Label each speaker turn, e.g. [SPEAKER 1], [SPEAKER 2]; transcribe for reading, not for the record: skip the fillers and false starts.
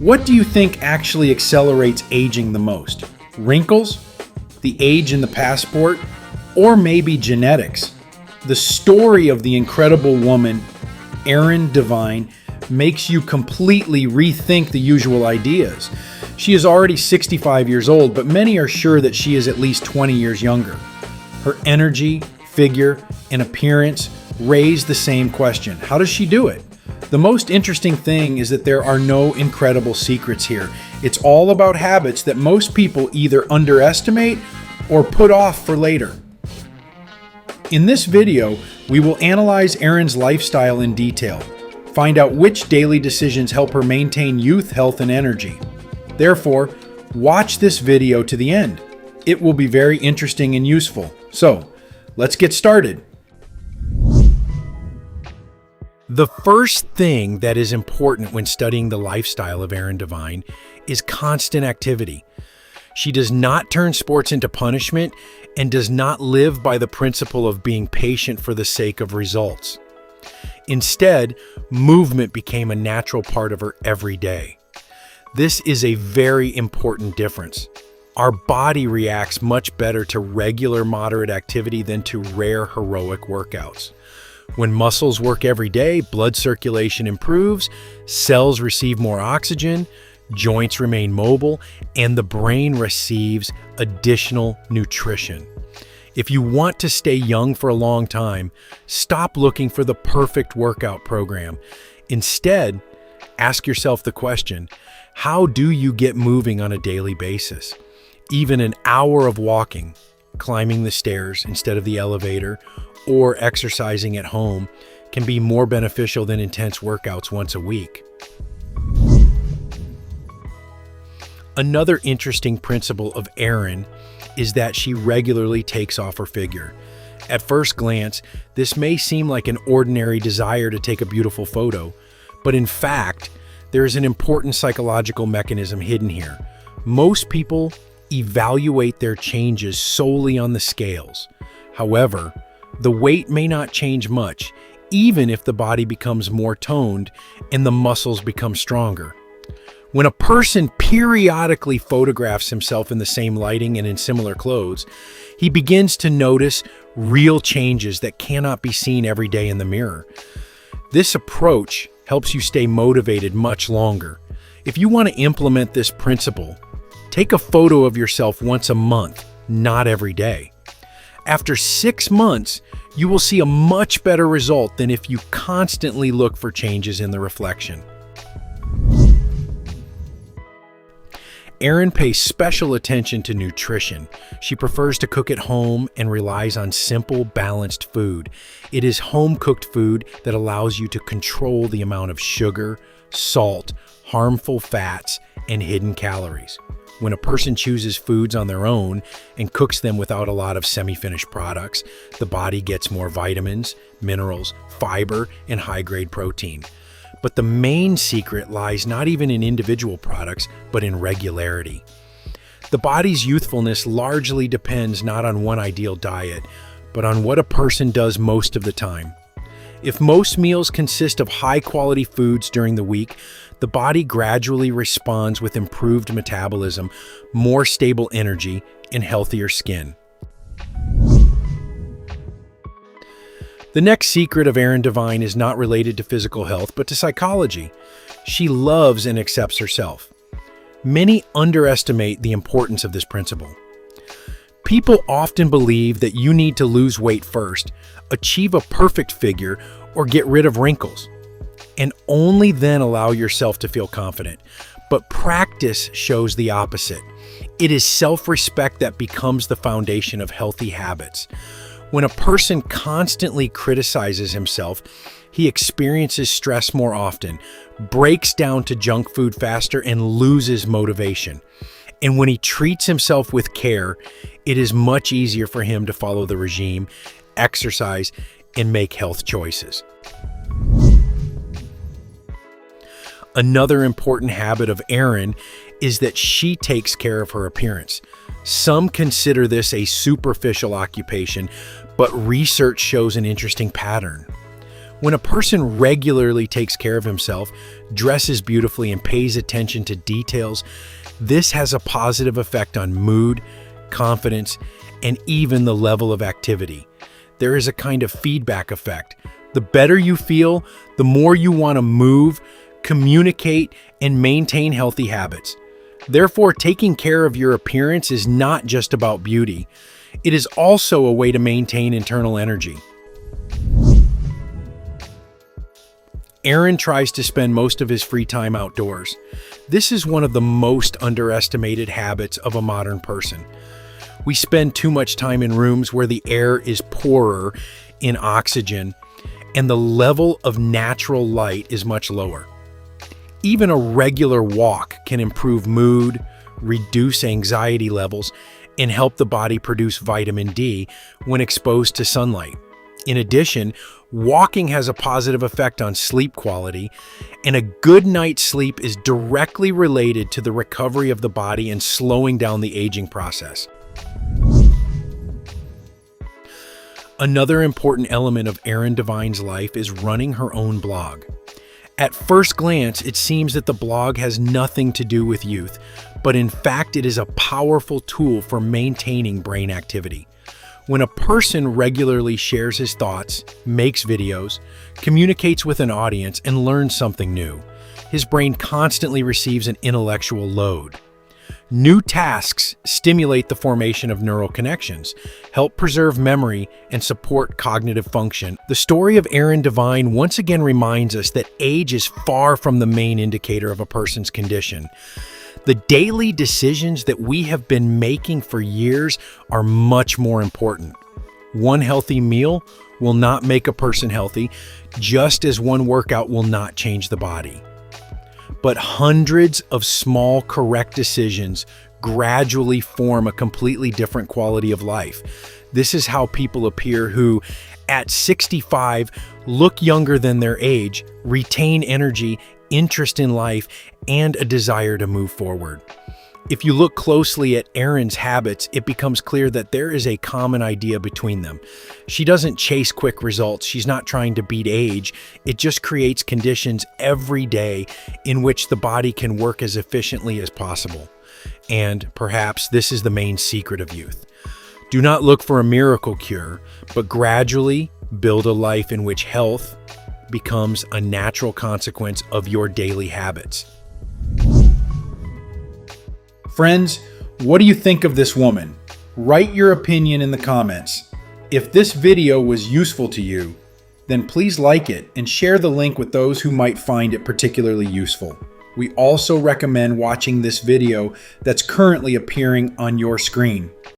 [SPEAKER 1] What do you think actually accelerates aging the most? Wrinkles? The age in the passport? Or maybe genetics? The story of the incredible woman, Erin Devine, makes you completely rethink the usual ideas. She is already 65 years old, but many are sure that she is at least 20 years younger. Her energy, figure, and appearance raise the same question. How does she do it? The most interesting thing is that there are no incredible secrets here. It's all about habits that most people either underestimate or put off for later. In this video, we will analyze Erin's lifestyle in detail, find out which daily decisions help her maintain youth, health, and energy. Therefore, watch this video to the end. It will be very interesting and useful. So, let's get started. The first thing that is important when studying the lifestyle of Erin Devine is constant activity. She does not turn sports into punishment and does not live by the principle of being patient for the sake of results. Instead, movement became a natural part of her every day. This is a very important difference. Our body reacts much better to regular moderate activity than to rare heroic workouts. When muscles work every day, blood circulation improves, cells receive more oxygen, joints remain mobile, and the brain receives additional nutrition. If you want to stay young for a long time, stop looking for the perfect workout program. Instead, ask yourself the question, how do you get moving on a daily basis? Even an hour of walking, climbing the stairs instead of the elevator, or exercising at home can be more beneficial than intense workouts once a week. Another interesting principle of Erin is that she regularly takes off her figure. At first glance, this may seem like an ordinary desire to take a beautiful photo, but in fact, there is an important psychological mechanism hidden here. Most people evaluate their changes solely on the scales. However, the weight may not change much, even if the body becomes more toned and the muscles become stronger. When a person periodically photographs himself in the same lighting and in similar clothes, he begins to notice real changes that cannot be seen every day in the mirror. This approach helps you stay motivated much longer. If you want to implement this principle, take a photo of yourself once a month, not every day. After 6 months, you will see a much better result than if you constantly look for changes in the reflection. Erin pays special attention to nutrition. She prefers to cook at home and relies on simple, balanced food. It is home-cooked food that allows you to control the amount of sugar, salt, harmful fats, and hidden calories. When a person chooses foods on their own and cooks them without a lot of semi-finished products, the body gets more vitamins, minerals, fiber, and high-grade protein. But the main secret lies not even in individual products, but in regularity. The body's youthfulness largely depends not on one ideal diet, but on what a person does most of the time. If most meals consist of high-quality foods during the week, the body gradually responds with improved metabolism, more stable energy, and healthier skin. The next secret of Erin Devine is not related to physical health, but to psychology. She loves and accepts herself. Many underestimate the importance of this principle. People often believe that you need to lose weight first, achieve a perfect figure, or get rid of wrinkles, and only then allow yourself to feel confident. But practice shows the opposite. It is self-respect that becomes the foundation of healthy habits. When a person constantly criticizes himself, he experiences stress more often, breaks down to junk food faster, and loses motivation. And when he treats himself with care, it is much easier for him to follow the regime, exercise, and make health choices. Another important habit of Erin is that she takes care of her appearance. Some consider this a superficial occupation, but research shows an interesting pattern. When a person regularly takes care of himself, dresses beautifully, and pays attention to details, this has a positive effect on mood, confidence, and even the level of activity. There is a kind of feedback effect. The better you feel, the more you want to move, communicate, and maintain healthy habits. Therefore, taking care of your appearance is not just about beauty. It is also a way to maintain internal energy. Erin tries to spend most of his free time outdoors. This is one of the most underestimated habits of a modern person. We spend too much time in rooms where the air is poorer in oxygen and the level of natural light is much lower. Even a regular walk can improve mood, reduce anxiety levels, and help the body produce vitamin D when exposed to sunlight. In addition, walking has a positive effect on sleep quality, and a good night's sleep is directly related to the recovery of the body and slowing down the aging process. Another important element of Erin Devine's life is running her own blog. At first glance, it seems that the blog has nothing to do with youth, but in fact, it is a powerful tool for maintaining brain activity. When a person regularly shares his thoughts, makes videos, communicates with an audience, and learns something new, his brain constantly receives an intellectual load. New tasks stimulate the formation of neural connections, help preserve memory, and support cognitive function. The story of Erin Devine once again reminds us that age is far from the main indicator of a person's condition. The daily decisions that we have been making for years are much more important. One healthy meal will not make a person healthy, just as one workout will not change the body. But hundreds of small, correct decisions gradually form a completely different quality of life. This is how people appear who, at 65, look younger than their age, retain energy, interest in life, and a desire to move forward. If you look closely at Erin's habits, it becomes clear that there is a common idea between them. She doesn't chase quick results. She's not trying to beat age. It just creates conditions every day in which the body can work as efficiently as possible. And perhaps this is the main secret of youth. Do not look for a miracle cure, but gradually build a life in which health becomes a natural consequence of your daily habits. Friends, what do you think of this woman? Write your opinion in the comments. If this video was useful to you, then please like it and share the link with those who might find it particularly useful. We also recommend watching this video that's currently appearing on your screen.